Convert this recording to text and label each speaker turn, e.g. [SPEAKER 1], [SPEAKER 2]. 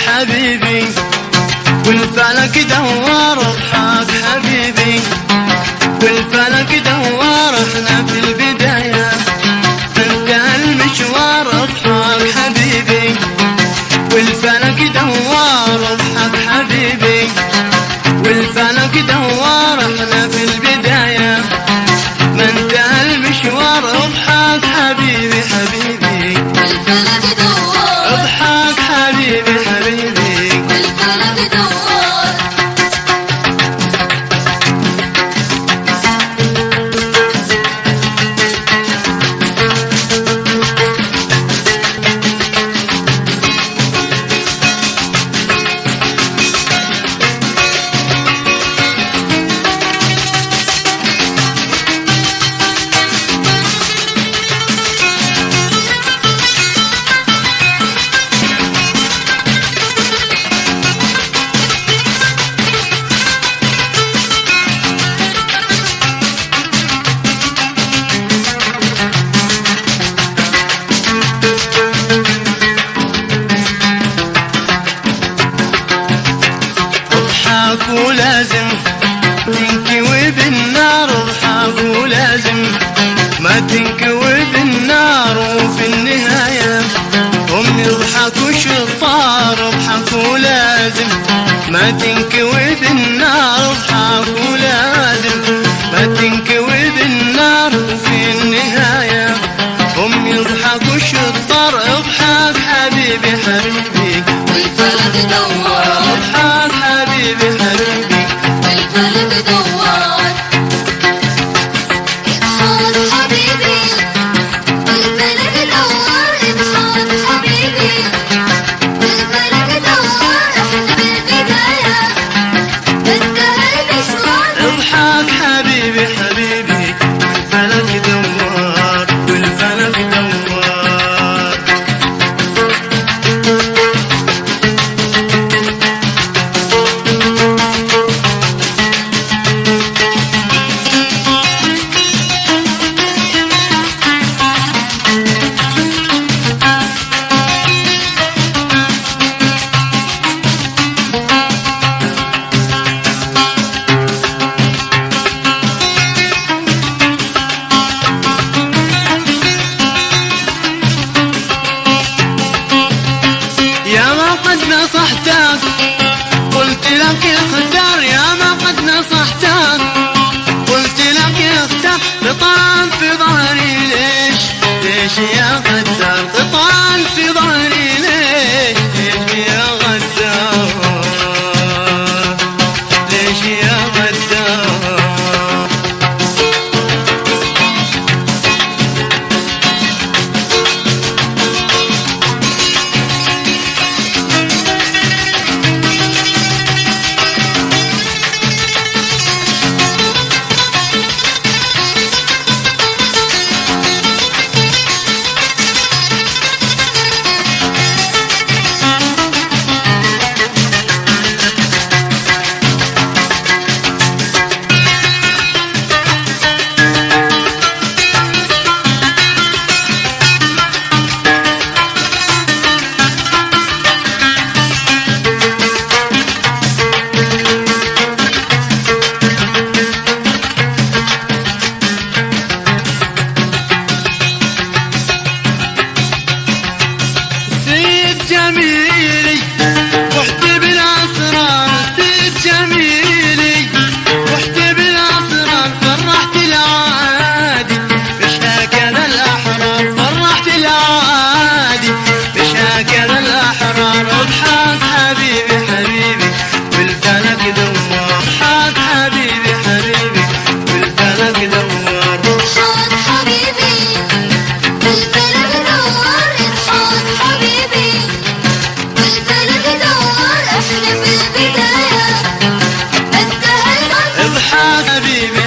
[SPEAKER 1] حبيبي والفلك دوار، اضحك حبيبي والفلك دوار، احنا في البداية انتهى المشوار، اضحك حبيبي والفلك دوار، اضحك حبيبي والفلك دوار، احنا في البداية ما انتهى المشوار، اضحك حبيبي حبيبي
[SPEAKER 2] والفلك دوار،
[SPEAKER 1] اضحك حبيبي حبيبي
[SPEAKER 2] والفلك دوار.
[SPEAKER 1] ولازم تنكوي بالنار، اضحك ولازم ما تنكوي بالنار، وفي النهاية هم يضحكوا شطار، اضحك ولازم ما تنكوي بالنار، اضحك ولازم ما تنكوي بالنار، وفي النهاية هم يضحكوا شطار، اضحك حبيبي حبيبي
[SPEAKER 2] والفلك دوار،
[SPEAKER 1] اضحك حبيبي حبيبي
[SPEAKER 2] والفلك دوار. اضحك حبيبي والفلك دوار، اضحك حبيبي والفلك دوار، احنا بالبداية انتهى المشوار،
[SPEAKER 1] اضحك حبيبي حبيبي والفلك دوار، والفلك دوار. يا ما قد نصحتك قلت لك اختار، يا ما قد نصحتك قلت لك اختار، تطعن في ظهري ليش ليش يا غدار، تطعن في ظهري ليش ليش يا غدار، ليش يا غدار. جميلي رحت بالاسرار، سيد جميلي رحت بالاسرار، فرحت العادي مش هكذا الاحرار، فرحت العادي مش هكذا الاحرار، اضحك حبيبي حبيبي والفلك دوار، اضحك حبيبي حبيبي والفلك دوار.
[SPEAKER 2] اضحك حبيبي والفلك دوار، اضحك حبيبي احنا في البداية انتهى المطاف.
[SPEAKER 1] اضحك حبيبي